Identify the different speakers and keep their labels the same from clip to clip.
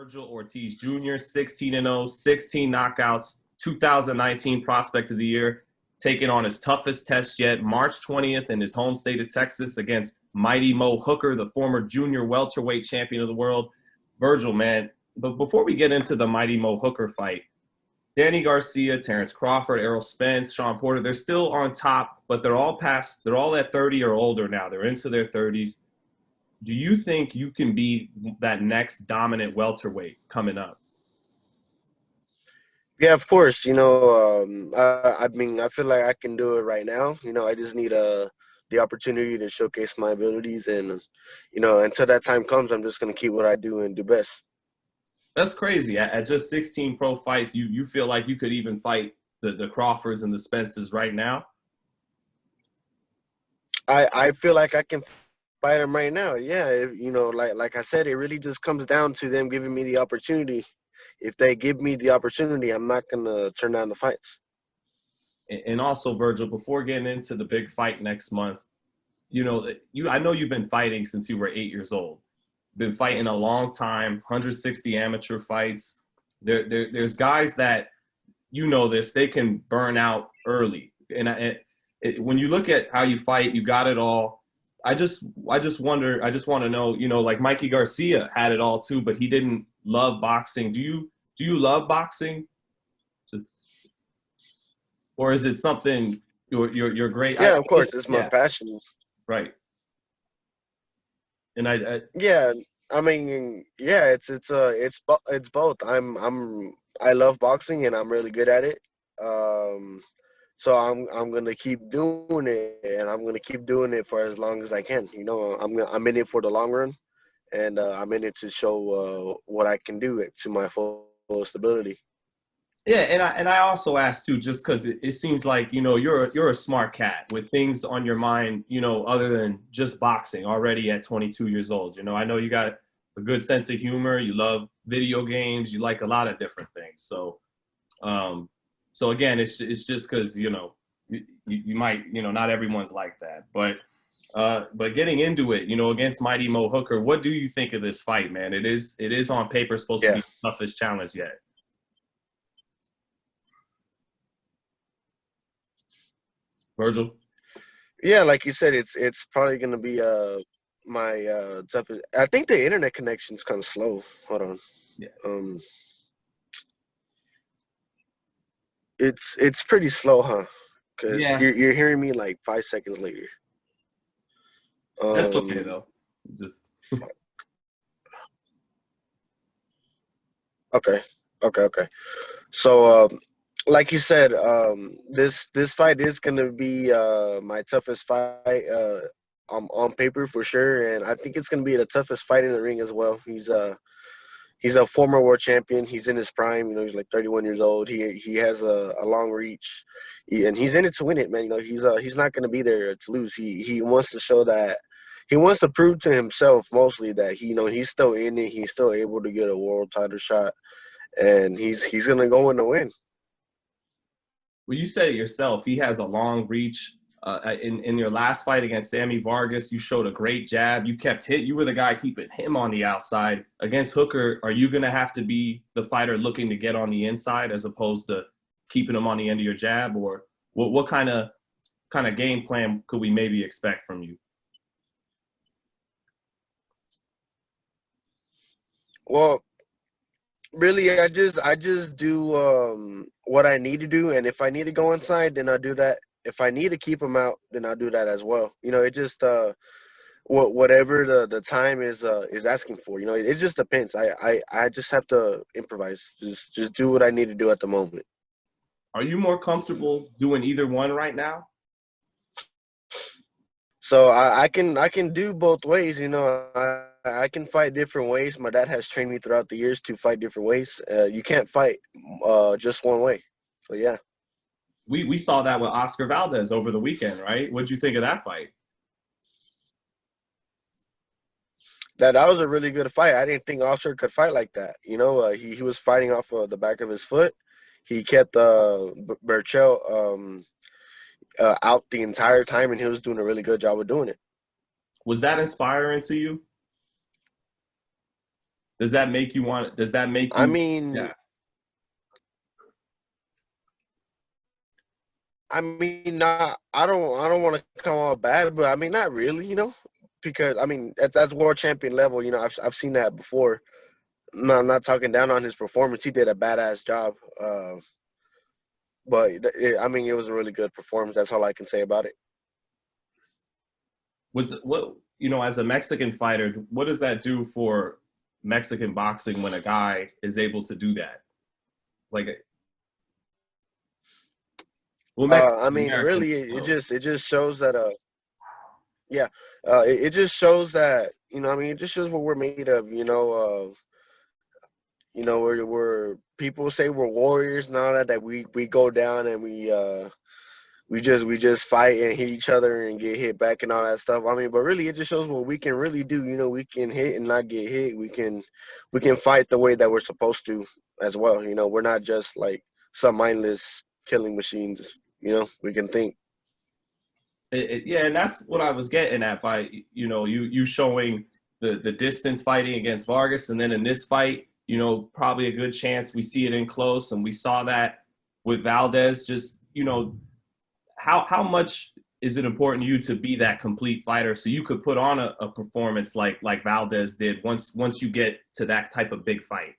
Speaker 1: Vergil Ortiz Jr., 16-0, 16 knockouts, 2019 Prospect of the Year, taking on his toughest test yet, March 20th in his home state of Texas against Mighty Mo Hooker, the former junior welterweight champion of the world. Vergil, man, but before we get into the Mighty Mo Hooker fight, Danny Garcia, Terrence Crawford, Errol Spence, Sean Porter, they're still on top, but they're all at 30 or older now. They're into their 30s. Do you think you can be that next dominant welterweight coming up?
Speaker 2: Yeah, of course. I mean, I feel like I can do it right now. I just need the opportunity to showcase my abilities, and until that time comes, I'm just gonna keep what I do and do best.
Speaker 1: That's crazy. At just 16 pro fights, you feel like you could even fight the Crawfords and the Spences right now?
Speaker 2: I feel like I can fight them right now. Yeah, like I said, it really just comes down to them giving me the opportunity. If they give me the opportunity, I'm not gonna turn down the fights.
Speaker 1: And also, Vergil, before getting into the big fight next month, I know you've been fighting since you were 8 years old. Been fighting a long time, 160 amateur fights. There's guys that, they can burn out early. And when you look at how you fight, you got it all. I just want to know, like Mikey Garcia had it all too, but he didn't love boxing. Do you love boxing? Or is it something you're great?
Speaker 2: Yeah, of course, it's my passion.
Speaker 1: Right. And
Speaker 2: yeah, I mean, yeah, it's both. I love boxing and I'm really good at it. So I'm gonna keep doing it, and I'm gonna keep doing it for as long as I can. I'm in it for the long run, and I'm in it to show what I can do to my fullest ability.
Speaker 1: Yeah, and I also asked too, just because it seems like you're a smart cat with things on your mind, other than just boxing already at 22 years old. I know you got a good sense of humor. You love video games. You like a lot of different things. So again, it's just because you might not everyone's like that, but getting into it, against Mighty Mo Hooker, what do you think of this fight, man? It is on paper supposed to be the toughest challenge yet. Vergil?
Speaker 2: Yeah, like you said, it's probably gonna be my toughest. I think the internet connection's kind of slow. Hold on.
Speaker 1: Yeah.
Speaker 2: It's pretty slow, huh? Because
Speaker 1: Yeah.
Speaker 2: you're hearing me like 5 seconds later.
Speaker 1: That's okay though. Just
Speaker 2: okay. So like you said, this fight is gonna be my toughest fight on paper for sure, and I think it's gonna be the toughest fight in the ring as well. He's a former world champion. He's in his prime. He's like 31 years old. He has a long reach, and he's in it to win it, man. He's not gonna be there to lose. He wants to show that. He wants to prove to himself mostly that he's still in it. He's still able to get a world title shot, and he's gonna go in to win.
Speaker 1: Well, you said it yourself. He has a long reach. In your last fight against Sammy Vargas, you showed a great jab. You kept hit. You were the guy keeping him on the outside. Against Hooker, are you going to have to be the fighter looking to get on the inside as opposed to keeping him on the end of your jab? Or what kind of game plan could we maybe expect from you?
Speaker 2: Well, really, I just do what I need to do, and if I need to go inside, then I'll do that. If I need to keep him out, then I'll do that as well. It just whatever the time is asking for. It just depends. I just have to improvise. Just do what I need to do at the moment.
Speaker 1: Are you more comfortable doing either one right now?
Speaker 2: So I can do both ways. I can fight different ways. My dad has trained me throughout the years to fight different ways. You can't fight just one way. So yeah.
Speaker 1: We saw that with Oscar Valdez over the weekend, right? What'd you think of that fight?
Speaker 2: That was a really good fight. I didn't think Oscar could fight like that. He was fighting off the back of his foot. He kept Vergil out the entire time, and he was doing a really good job of doing it.
Speaker 1: Was that inspiring to you? Does that make you want? Does that make
Speaker 2: I
Speaker 1: you?
Speaker 2: mean,
Speaker 1: Yeah.
Speaker 2: not. I don't want to come out bad, but I mean, not really. Because I mean, that's world champion level. I've seen that before. No, I'm not talking down on his performance. He did a badass job. But I mean, it was a really good performance. That's all I can say about it.
Speaker 1: Was what as a Mexican fighter, what does that do for Mexican boxing when a guy is able to do that? Like, well, Mexican
Speaker 2: I mean,
Speaker 1: American.
Speaker 2: really, it just shows that yeah, it just shows that I mean, it just shows what we're made of. We're people say we're warriors and all that. That we go down and we just fight and hit each other and get hit back and all that stuff. I mean, but really, it just shows what we can really do. We can hit and not get hit. We can fight the way that we're supposed to as well. We're not just like some mindless killing machines. We can think.
Speaker 1: Yeah, and that's what I was getting at by you showing the distance fighting against Vargas, and then in this fight, probably a good chance we see it in close, and we saw that with Valdez. Just how much is it important to you to be that complete fighter so you could put on a performance like Valdez did once you get to that type of big fight?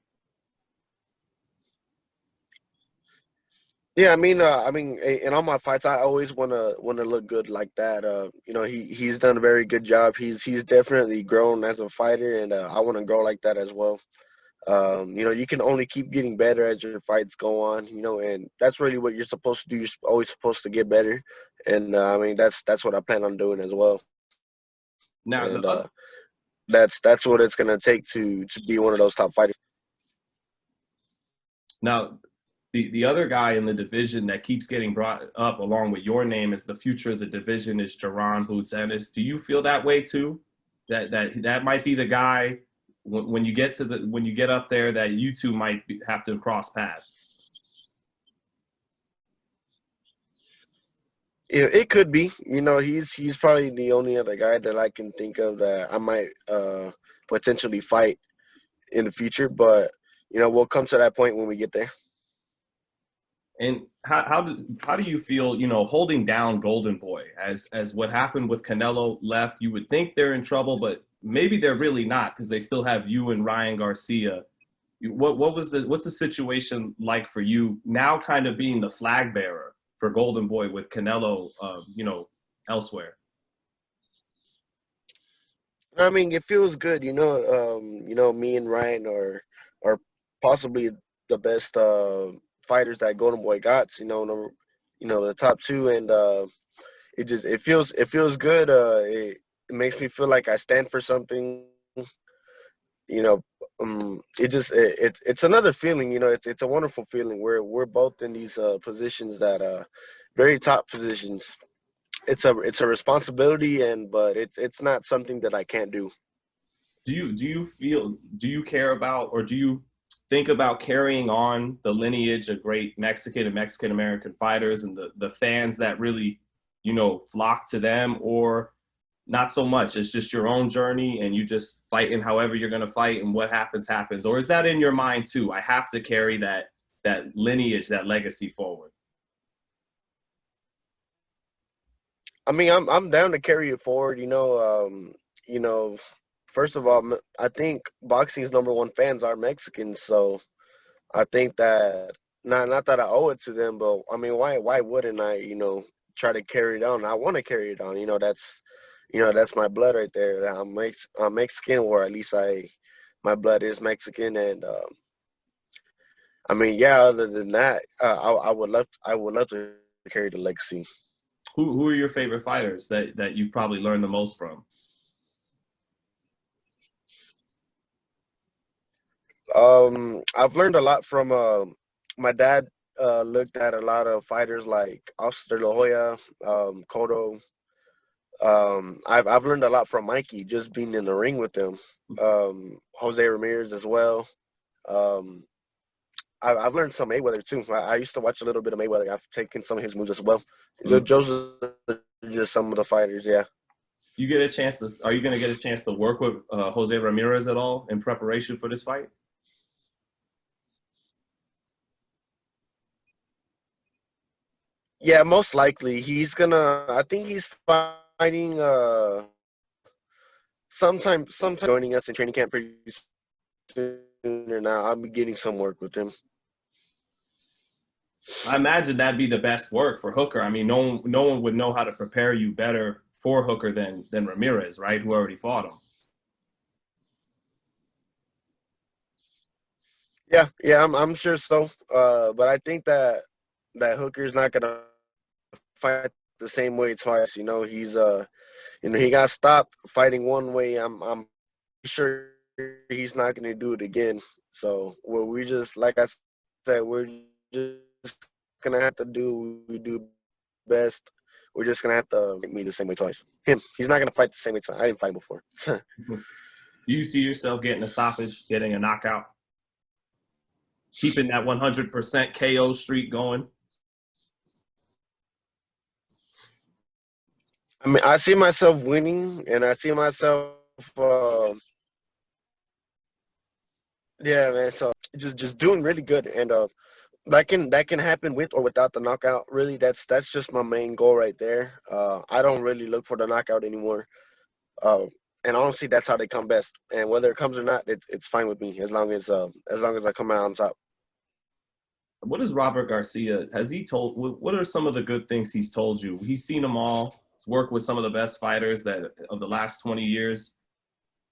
Speaker 2: Yeah, I mean, in all my fights, I always wanna look good like that. He's done a very good job. He's definitely grown as a fighter, and I want to grow like that as well. You can only keep getting better as your fights go on. And that's really what you're supposed to do. You're always supposed to get better, and I mean that's what I plan on doing as well.
Speaker 1: Now the
Speaker 2: And
Speaker 1: other
Speaker 2: that's what it's gonna take to be one of those top fighters.
Speaker 1: now the other guy in the division that keeps getting brought up along with your name as the future of the division is Jaron Boots Ennis. Do you feel that way too? That might be the guy when you get when you get up there that you two might have to cross paths.
Speaker 2: It could be. He's probably the only other guy that I can think of that I might potentially fight in the future. But we'll come to that point when we get there.
Speaker 1: And how do you feel, holding down Golden Boy as what happened with Canelo left? You would think they're in trouble, but maybe they're really not because they still have you and Ryan Garcia. What's the situation like for you now, kind of being the flag bearer for Golden Boy with Canelo, elsewhere?
Speaker 2: I mean, it feels good. Me and Ryan are possibly the best fighters that Golden Boy got. The top two, and it feels good. It makes me feel like I stand for something. You know, it's another feeling. It's a wonderful feeling. We're both in these positions that very top positions. It's a responsibility, but it's not something that I can't do.
Speaker 1: Do you care about, or do you think about carrying on the lineage of great Mexican and Mexican American fighters and the fans that really flock to them, or not so much? It's just your own journey and you just fight in however you're going to fight, and what happens happens? Or is that in your mind too? I have to carry that lineage, that legacy forward.
Speaker 2: I mean, I'm down to carry it forward. You know, first of all, I think boxing's number one fans are Mexicans, so I think that not that I owe it to them, but I mean, why wouldn't I? Try to carry it on. I want to carry it on. That's my blood right there. I'm Mexican, or at least my blood is Mexican, and I mean, yeah. Other than that, I would love to carry the legacy.
Speaker 1: Who are your favorite fighters that you've probably learned the most from?
Speaker 2: I've learned a lot from my dad. Looked at a lot of fighters like Oscar La Hoya, Cotto. I've learned a lot from Mikey just being in the ring with him. Jose Ramirez as well. Um, I've learned some Mayweather too. I used to watch a little bit of Mayweather. I've taken some of his moves as well. Those are just some of the fighters, yeah.
Speaker 1: You get a chance to? Are you going to get a chance to work with Jose Ramirez at all in preparation for this fight?
Speaker 2: Yeah, most likely he's gonna. I think he's fighting sometime joining us in training camp pretty soon. Or now I'll be getting some work with him.
Speaker 1: I imagine that'd be the best work for Hooker. I mean, no one would know how to prepare you better for Hooker than Ramirez, right? Who already fought him.
Speaker 2: Yeah, I'm sure so. But I think that Hooker's not gonna fight the same way twice. He got stopped fighting one way. I'm sure he's not gonna do it again. So well, we just like I said, we're just gonna have to do what we do best. We're just gonna have to make me the same way twice. He's not gonna fight the same way twice. I didn't fight him before.
Speaker 1: Do you see yourself getting a stoppage, getting a knockout, keeping that 100% KO streak going?
Speaker 2: I mean, I see myself winning, and I see myself. Yeah, man. So just doing really good, and that can happen with or without the knockout. Really, that's just my main goal right there. I don't really look for the knockout anymore. Uh, and honestly, that's how they come best. And whether it comes or not, it's fine with me as long as I come out on top.
Speaker 1: What is Robert Garcia? Has he told? What are some of the good things he's told you? He's seen them all. He's worked with some of the best fighters that of the last 20 years.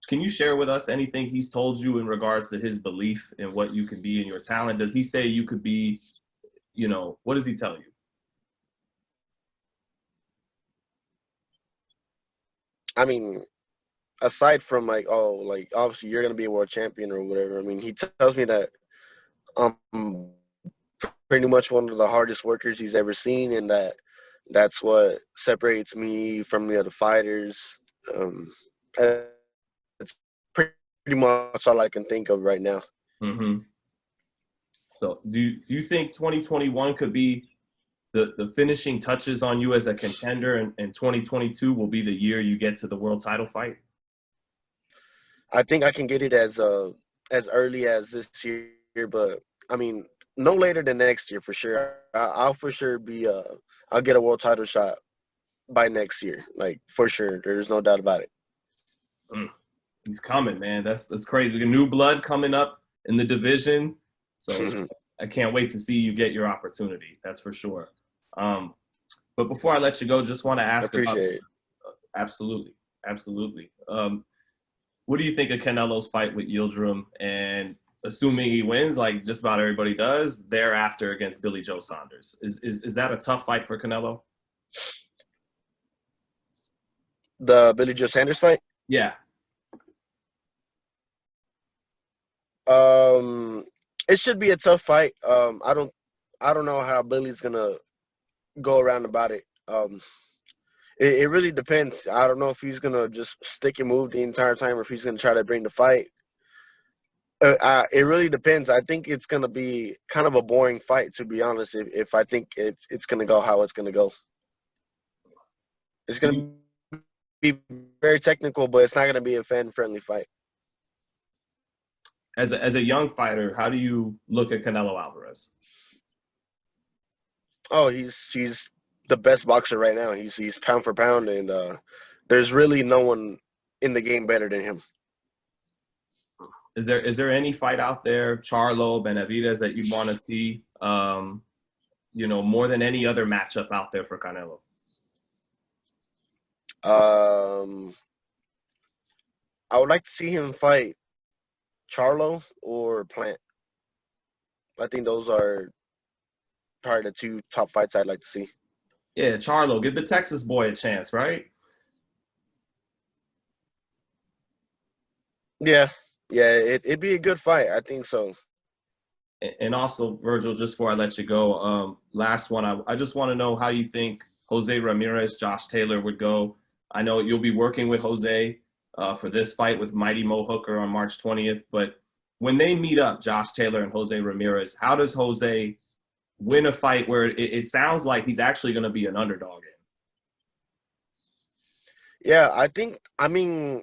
Speaker 1: Can you share with us anything he's told you in regards to his belief in what you can be and your talent? Does he say you could be, what does he tell you?
Speaker 2: I mean, aside from like, oh, like obviously you're gonna be a world champion or whatever. I mean, he tells me that I'm pretty much one of the hardest workers he's ever seen, and that's what separates me from the other fighters. Um, it's pretty much all I can think of right now.
Speaker 1: Mm-hmm. So do you think 2021 could be the finishing touches on you as a contender, and 2022 will be the year you get to the world title fight?
Speaker 2: I think I can get it as early as this year, but I mean, no later than next year for sure. I'll for sure I'll get a world title shot by next year, like for sure. There's no doubt about it.
Speaker 1: Mm. He's coming, man. That's crazy. We got new blood coming up in the division, so I can't wait to see you get your opportunity. That's for sure. But before I let you go, just want to ask about
Speaker 2: Appreciate it.
Speaker 1: absolutely, absolutely. What do you think of Canelo's fight with Yildirim? And assuming he wins, like just about everybody does, thereafter against Billy Joe Saunders, is that a tough fight for Canelo?
Speaker 2: The Billy Joe Sanders fight.
Speaker 1: Yeah.
Speaker 2: It should be a tough fight. I don't know how Billy's gonna go around about it. It really depends. I don't know if he's gonna just stick and move the entire time, or if he's gonna try to bring the fight. It really depends. I think it's gonna be kind of a boring fight, to be honest. If I think if it's gonna go how it's gonna go, it's gonna be very technical, but it's not gonna be a fan-friendly fight.
Speaker 1: As a young fighter, how do you look at Canelo Alvarez?
Speaker 2: Oh, he's the best boxer right now. He's pound for pound, and there's really no one in the game better than him.
Speaker 1: Is there any fight out there, Charlo, Benavidez, that you'd want to see, more than any other matchup out there for Canelo?
Speaker 2: I would like to see him fight Charlo or Plant. I think those are probably the two top fights I'd like to see.
Speaker 1: Yeah, Charlo, give the Texas boy a chance, right?
Speaker 2: Yeah, it'd be a good fight. I think so.
Speaker 1: And also, Vergil, just before I let you go, last one, I just want to know how you think Jose Ramirez, Josh Taylor would go. I know you'll be working with Jose for this fight with Mighty Mo Hooker on March 20th, but when they meet up, Josh Taylor and Jose Ramirez, how does Jose win a fight where it sounds like he's actually going to be an underdog in?
Speaker 2: Yeah,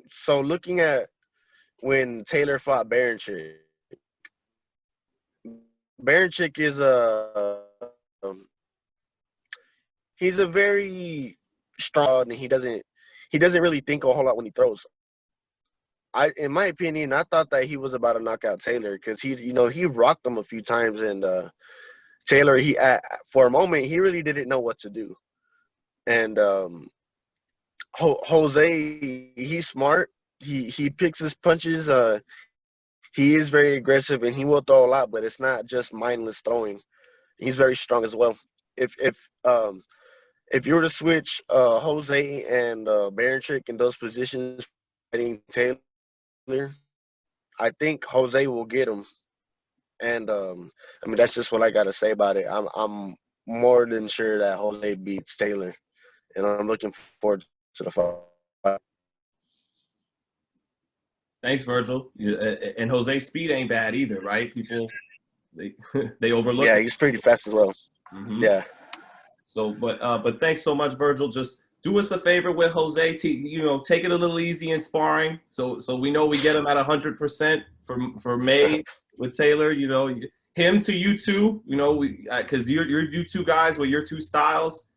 Speaker 2: so looking at when Taylor fought Baranchik is he's a very strong, and he doesn't really think a whole lot when he throws. In my opinion, I thought that he was about to knock out Taylor because he rocked him a few times, and Taylor, for a moment, he really didn't know what to do. And Jose, he's smart. He picks his punches. He is very aggressive, and he will throw a lot, but it's not just mindless throwing. He's very strong as well. If if um if you were to switch Jose and Baranchik in those positions, fighting Taylor, I think Jose will get him. And that's just what I got to say about it. I'm more than sure that Jose beats Taylor, and I'm looking forward to the fight.
Speaker 1: Thanks, Virgil. And Jose's speed ain't bad either, right? People they they overlook
Speaker 2: Yeah,
Speaker 1: it.
Speaker 2: he's pretty fast as well.
Speaker 1: Mm-hmm.
Speaker 2: Yeah.
Speaker 1: So, but thanks so much, Virgil. Just do us a favor with Jose. Take it a little easy in sparring. So we know we get him at 100% for May with Taylor. Him to you two. Because you're you two guys with your two styles.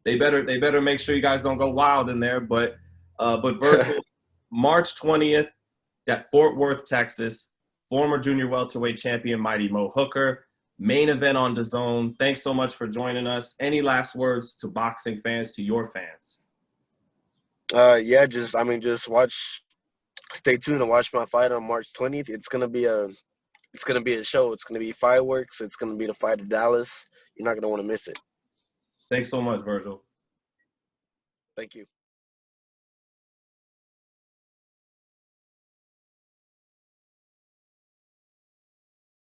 Speaker 1: They better make sure you guys don't go wild in there. But Virgil, March 20th at Fort Worth, Texas. Former junior welterweight champion Mighty Mo Hooker. Main event on DAZN. Thanks so much for joining us. Any last words to boxing fans, to your fans?
Speaker 2: Yeah, just watch. Stay tuned and watch my fight on March 20th. It's gonna be a show. It's gonna be fireworks. It's gonna be the fight of Dallas. You're not gonna want to miss it.
Speaker 1: Thanks so much, Virgil.
Speaker 2: Thank you.